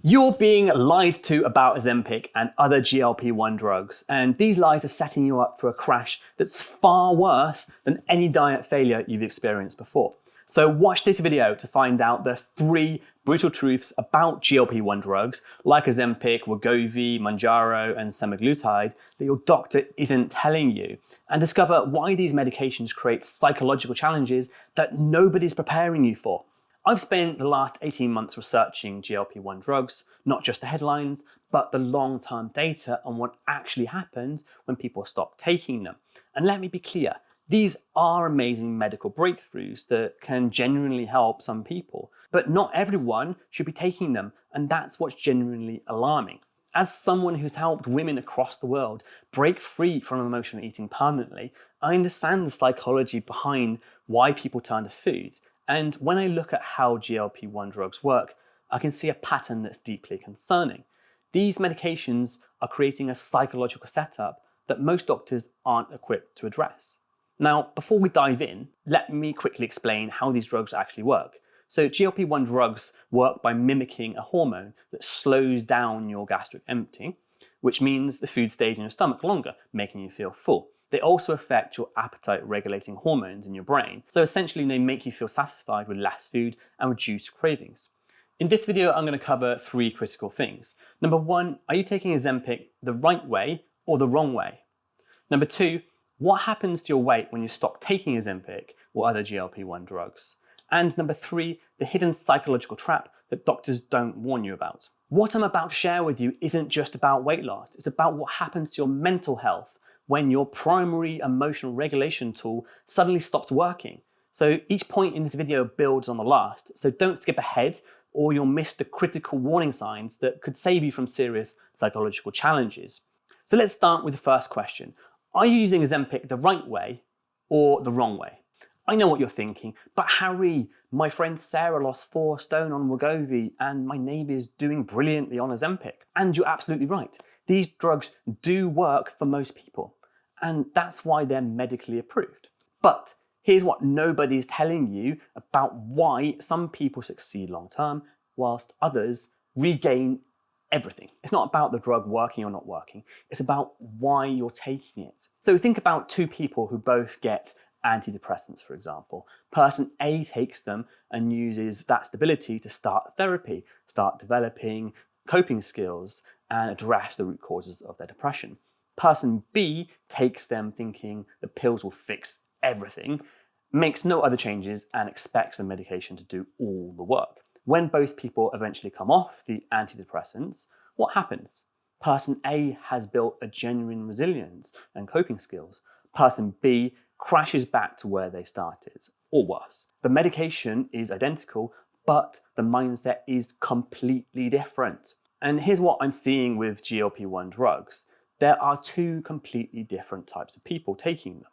You're being lied to about Ozempic and other GLP-1 drugs, and these lies are setting you up for a crash that's far worse than any diet failure you've experienced before. So watch this video to find out the 3 brutal truths about GLP-1 drugs like Ozempic, Wegovy, Mounjaro, and semaglutide that your doctor isn't telling you, and discover why these medications create psychological challenges that nobody's preparing you for. I've spent the last 18 months researching GLP-1 drugs, not just the headlines, but the long-term data on what actually happens when people stop taking them. And let me be clear, these are amazing medical breakthroughs that can genuinely help some people, but not everyone should be taking them, and that's what's genuinely alarming. As someone who's helped women across the world break free from emotional eating permanently, I understand the psychology behind why people turn to foods. And when I look at how GLP-1 drugs work, I can see a pattern that's deeply concerning. These medications are creating a psychological setup that most doctors aren't equipped to address. Now, before we dive in, let me quickly explain how these drugs actually work. So GLP-1 drugs work by mimicking a hormone that slows down your gastric emptying, which means the food stays in your stomach longer, making you feel full. They also affect your appetite regulating hormones in your brain. So essentially they make you feel satisfied with less food and reduce cravings. In this video, I'm going to cover 3 critical things. Number 1, are you taking Ozempic the right way or the wrong way? Number 2, what happens to your weight when you stop taking Ozempic or other GLP-1 drugs? And number 3, the hidden psychological trap that doctors don't warn you about. What I'm about to share with you isn't just about weight loss, it's about what happens to your mental health when your primary emotional regulation tool suddenly stops working. So each point in this video builds on the last, so don't skip ahead or you'll miss the critical warning signs that could save you from serious psychological challenges. So let's start with the first question. Are you using Ozempic the right way or the wrong way? I know what you're thinking, but Harry, my friend Sarah lost 4 stone on Wegovy and my neighbour's doing brilliantly on Ozempic. And you're absolutely right. These drugs do work for most people, and that's why they're medically approved. But here's what nobody's telling you about why some people succeed long term, whilst others regain everything. It's not about the drug working or not working, it's about why you're taking it. So think about 2 people who both get antidepressants, for example. Person A takes them and uses that stability to start therapy, start developing coping skills, and address the root causes of their depression. Person B takes them thinking the pills will fix everything, makes no other changes, and expects the medication to do all the work. When both people eventually come off the antidepressants, what happens? Person A has built a genuine resilience and coping skills. Person B crashes back to where they started, or worse. The medication is identical, but the mindset is completely different. And here's what I'm seeing with GLP-1 drugs. There are 2 completely different types of people taking them.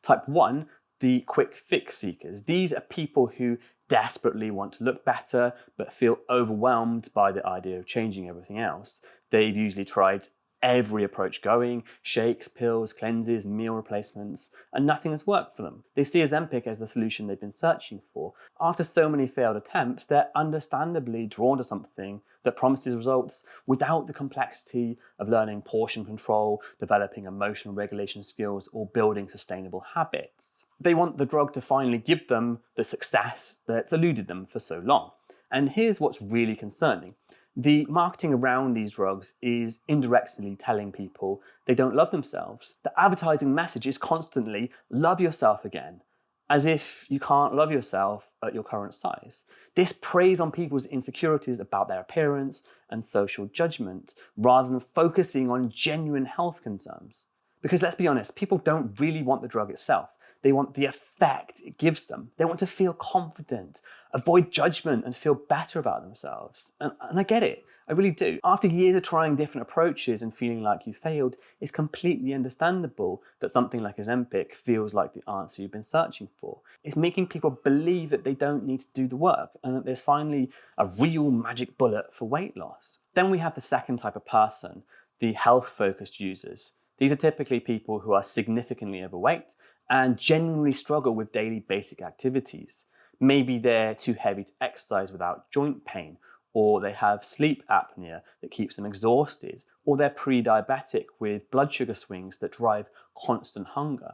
Type 1, the quick fix seekers. These are people who desperately want to look better, but feel overwhelmed by the idea of changing everything else. They've usually tried every approach going, shakes, pills, cleanses, meal replacements, and nothing has worked for them. They see Ozempic as the solution they've been searching for. After so many failed attempts, they're understandably drawn to something that promises results without the complexity of learning portion control, developing emotional regulation skills, or building sustainable habits. They want the drug to finally give them the success that's eluded them for so long. And here's what's really concerning. The marketing around these drugs is indirectly telling people they don't love themselves. The advertising message is constantly, love yourself again, as if you can't love yourself at your current size. This preys on people's insecurities about their appearance and social judgment, rather than focusing on genuine health concerns. Because let's be honest, people don't really want the drug itself. They want the effect it gives them. They want to feel confident, avoid judgment, and feel better about themselves. And I get it, I really do. After years of trying different approaches and feeling like you failed, it's completely understandable that something like Ozempic feels like the answer you've been searching for. It's making people believe that they don't need to do the work and that there's finally a real magic bullet for weight loss. Then we have the second type of person, the health-focused users. These are typically people who are significantly overweight and genuinely struggle with daily basic activities. Maybe they're too heavy to exercise without joint pain, or they have sleep apnea that keeps them exhausted, or they're pre-diabetic with blood sugar swings that drive constant hunger.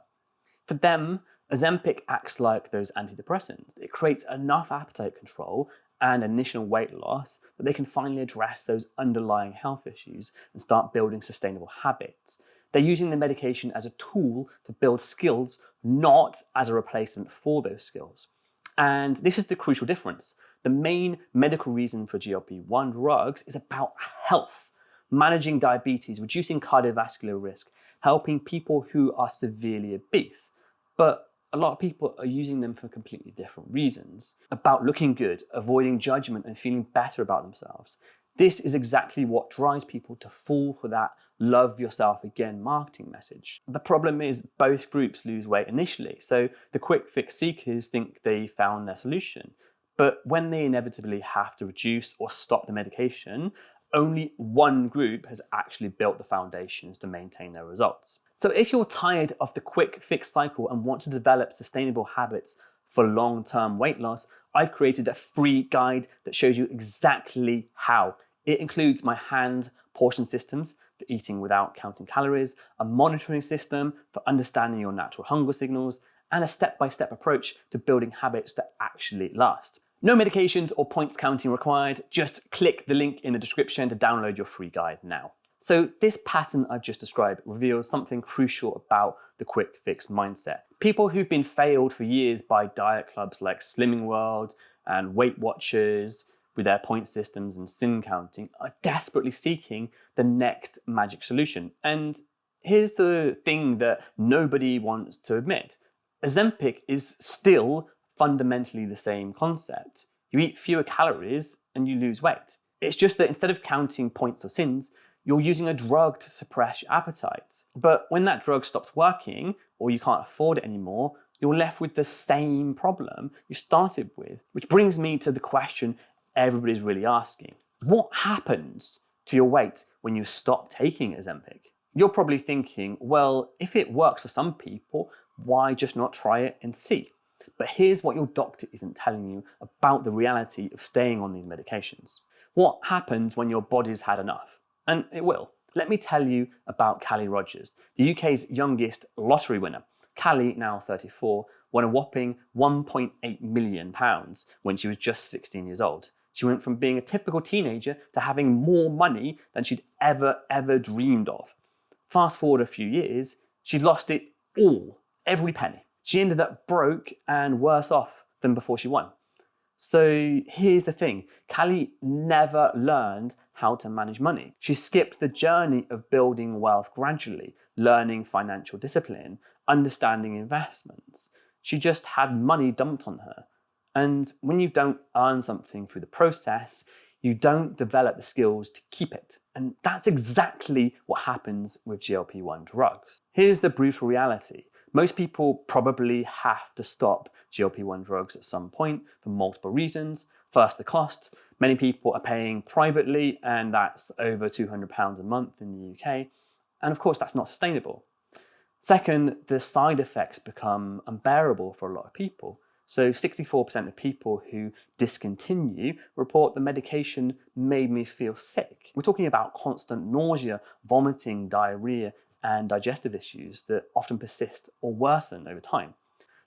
For them, Ozempic acts like those antidepressants. It creates enough appetite control and initial weight loss that they can finally address those underlying health issues and start building sustainable habits. They're using the medication as a tool to build skills, not as a replacement for those skills. And this is the crucial difference. The main medical reason for GLP-1 drugs is about health, managing diabetes, reducing cardiovascular risk, helping people who are severely obese. But a lot of people are using them for completely different reasons. About looking good, avoiding judgment, and feeling better about themselves. This is exactly what drives people to fall for that love yourself again marketing message. The problem is both groups lose weight initially, so the quick fix seekers think they found their solution. But when they inevitably have to reduce or stop the medication, only one group has actually built the foundations to maintain their results. So if you're tired of the quick fix cycle and want to develop sustainable habits for long-term weight loss, I've created a free guide that shows you exactly how. It includes my hand portion systems for eating without counting calories, a monitoring system for understanding your natural hunger signals, and a step-by-step approach to building habits that actually last. No medications or points counting required. Just click the link in the description to download your free guide now. So this pattern I've just described reveals something crucial about the quick fix mindset. People who've been failed for years by diet clubs like Slimming World and Weight Watchers with their point systems and sin counting are desperately seeking the next magic solution. And here's the thing that nobody wants to admit. Ozempic is still fundamentally the same concept. You eat fewer calories and you lose weight. It's just that instead of counting points or sins, you're using a drug to suppress your appetite. But when that drug stops working, or you can't afford it anymore, you're left with the same problem you started with. Which brings me to the question everybody's really asking. What happens to your weight when you stop taking Ozempic? You're probably thinking, well, if it works for some people, why just not try it and see? But here's what your doctor isn't telling you about the reality of staying on these medications. What happens when your body's had enough? And it will. Let me tell you about Callie Rogers, the UK's youngest lottery winner. Callie, now 34, won a whopping £1.8 million when she was just 16 years old. She went from being a typical teenager to having more money than she'd ever dreamed of. Fast forward a few years, she'd lost it all, every penny. She ended up broke and worse off than before she won. So here's the thing, Callie never learned how to manage money. She skipped the journey of building wealth gradually, learning financial discipline, understanding investments. She just had money dumped on her. And when you don't earn something through the process, you don't develop the skills to keep it. And that's exactly what happens with GLP-1 drugs. Here's the brutal reality. Most people probably have to stop GLP-1 drugs at some point for multiple reasons. First, the cost. Many people are paying privately, and that's over £200 a month in the UK. And of course, that's not sustainable. Second, the side effects become unbearable for a lot of people. So 64% of people who discontinue report the medication made me feel sick. We're talking about constant nausea, vomiting, diarrhea, and digestive issues that often persist or worsen over time.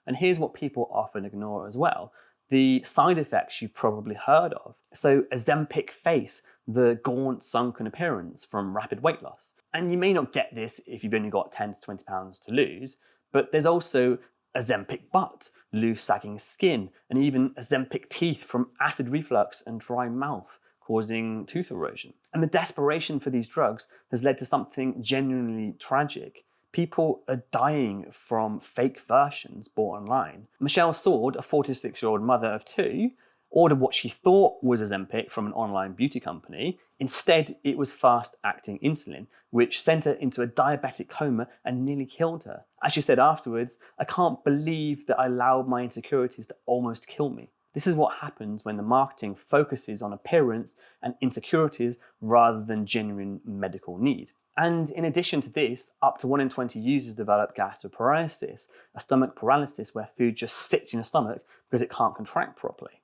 And here's what people often ignore as well. The side effects you've probably heard of. So Ozempic face, the gaunt sunken appearance from rapid weight loss. And you may not get this if you've only got 10 to 20 pounds to lose, but there's also Ozempic butt, loose sagging skin, and even Ozempic teeth from acid reflux and dry mouth, causing tooth erosion. And the desperation for these drugs has led to something genuinely tragic. People are dying from fake versions bought online. Michelle Sword, a 46-year-old mother of two, ordered what she thought was Ozempic from an online beauty company. Instead, it was fast-acting insulin, which sent her into a diabetic coma and nearly killed her. As she said afterwards, "I can't believe that I allowed my insecurities to almost kill me." This is what happens when the marketing focuses on appearance and insecurities rather than genuine medical need. And in addition to this, up to 1 in 20 users develop gastroparesis, a stomach paralysis where food just sits in your stomach because it can't contract properly.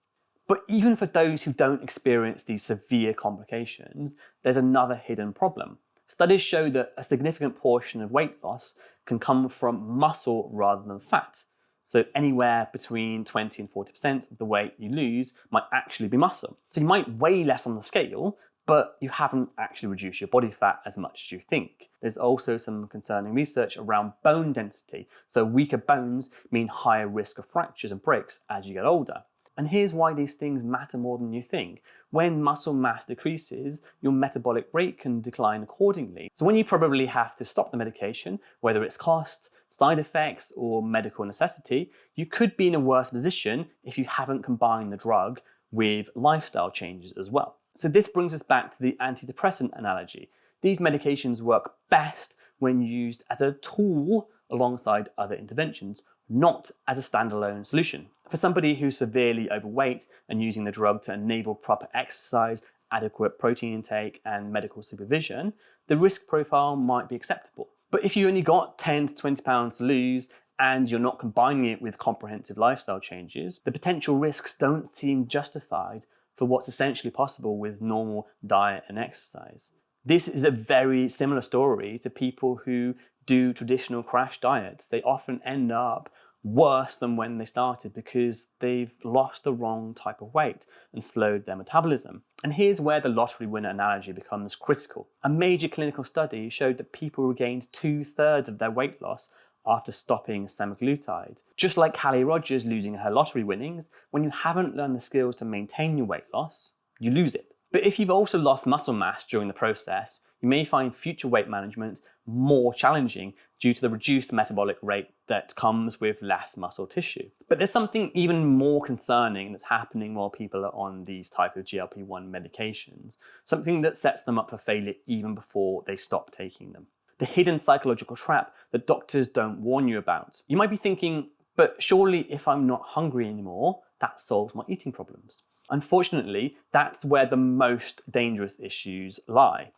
But even for those who don't experience these severe complications, there's another hidden problem. Studies show that a significant portion of weight loss can come from muscle rather than fat. So anywhere between 20 and 40% of the weight you lose might actually be muscle. So you might weigh less on the scale, but you haven't actually reduced your body fat as much as you think. There's also some concerning research around bone density. So weaker bones mean higher risk of fractures and breaks as you get older. And here's why these things matter more than you think. When muscle mass decreases, your metabolic rate can decline accordingly. So when you probably have to stop the medication, whether it's cost, side effects, or medical necessity, you could be in a worse position if you haven't combined the drug with lifestyle changes as well. So this brings us back to the antidepressant analogy. These medications work best when used as a tool alongside other interventions, not as a standalone solution. For somebody who's severely overweight and using the drug to enable proper exercise, adequate protein intake, and medical supervision, the risk profile might be acceptable. But if you only got 10 to 20 pounds to lose and you're not combining it with comprehensive lifestyle changes, the potential risks don't seem justified for what's essentially possible with normal diet and exercise. This is a very similar story to people who do traditional crash diets. They often end up worse than when they started because they've lost the wrong type of weight and slowed their metabolism. And here's where the lottery winner analogy becomes critical. A major clinical study showed that people regained 2/3 of their weight loss after stopping semaglutide. Just like Callie Rogers losing her lottery winnings, when you haven't learned the skills to maintain your weight loss, you lose it. But if you've also lost muscle mass during the process, you may find future weight management more challenging due to the reduced metabolic rate that comes with less muscle tissue. But there's something even more concerning that's happening while people are on these type of GLP-1 medications, something that sets them up for failure even before they stop taking them. The hidden psychological trap that doctors don't warn you about. You might be thinking, but surely if I'm not hungry anymore, that solves my eating problems. Unfortunately, that's where the most dangerous issues lie.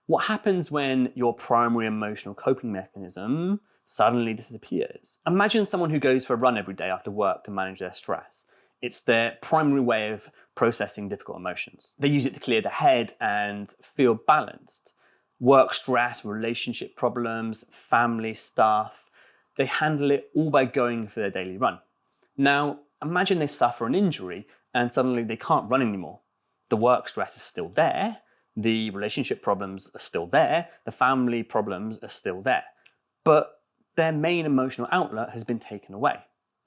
What happens when your primary emotional coping mechanism suddenly disappears? Imagine someone who goes for a run every day after work to manage their stress. It's their primary way of processing difficult emotions. They use it to clear the head and feel balanced. Work stress, relationship problems, family stuff, they handle it all by going for their daily run. Now, imagine they suffer an injury and suddenly they can't run anymore. The work stress is still there, the relationship problems are still there, the family problems are still there, but their main emotional outlet has been taken away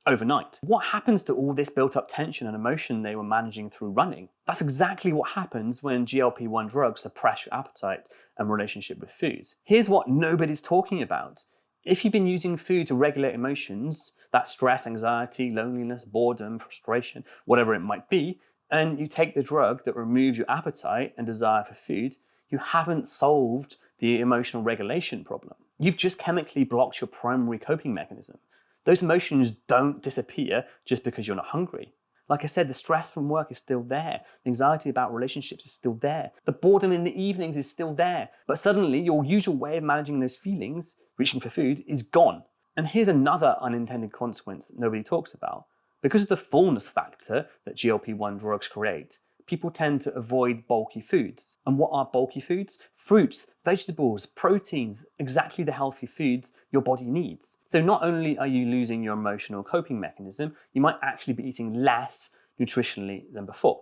overnight. What happens to all this built up tension and emotion they were managing through running? That's exactly what happens when GLP-1 drugs suppress your appetite and relationship with food. Here's what nobody's talking about. If you've been using food to regulate emotions, that stress, anxiety, loneliness, boredom, frustration, whatever it might be, and you take the drug that removes your appetite and desire for food, you haven't solved the emotional regulation problem. You've just chemically blocked your primary coping mechanism. Those emotions don't disappear just because you're not hungry. Like I said, the stress from work is still there. The anxiety about relationships is still there. The boredom in the evenings is still there. But suddenly your usual way of managing those feelings, reaching for food, is gone. And here's another unintended consequence that nobody talks about. Because of the fullness factor that GLP-1 drugs create, people tend to avoid bulky foods. And what are bulky foods? Fruits, vegetables, proteins, exactly the healthy foods your body needs. So not only are you losing your emotional coping mechanism, you might actually be eating less nutritionally than before.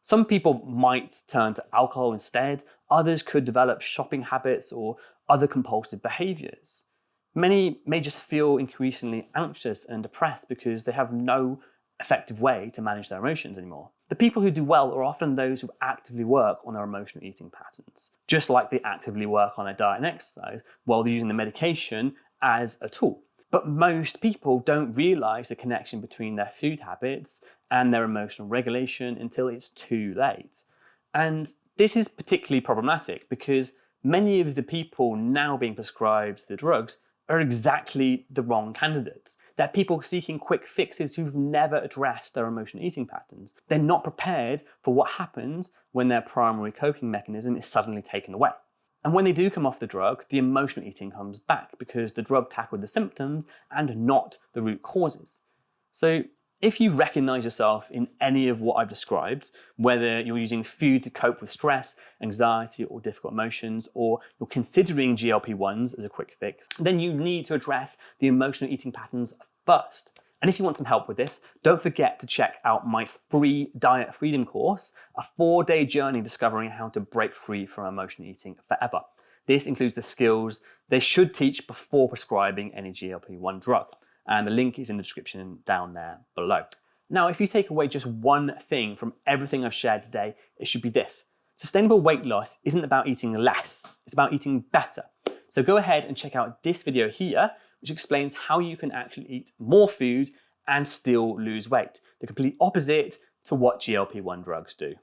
Some people might turn to alcohol instead, others could develop shopping habits or other compulsive behaviors. Many may just feel increasingly anxious and depressed because they have no effective way to manage their emotions anymore. The people who do well are often those who actively work on their emotional eating patterns, just like they actively work on their diet and exercise while they're using the medication as a tool. But most people don't realize the connection between their food habits and their emotional regulation until it's too late. And this is particularly problematic because many of the people now being prescribed the drugs are exactly the wrong candidates. They're people seeking quick fixes who've never addressed their emotional eating patterns. They're not prepared for what happens when their primary coping mechanism is suddenly taken away. And when they do come off the drug, the emotional eating comes back because the drug tackled the symptoms and not the root causes. So If you recognize yourself in any of what I've described, whether you're using food to cope with stress, anxiety, or difficult emotions, or you're considering GLP-1s as a quick fix, then you need to address the emotional eating patterns first. And if you want some help with this, don't forget to check out my free Diet Freedom course, a 4-day journey discovering how to break free from emotional eating forever. This includes the skills they should teach before prescribing any GLP-1 drug. And the link is in the description down there below. Now, if you take away just one thing from everything I've shared today, it should be this. Sustainable weight loss isn't about eating less, it's about eating better. So go ahead and check out this video here, which explains how you can actually eat more food and still lose weight. The complete opposite to what GLP-1 drugs do.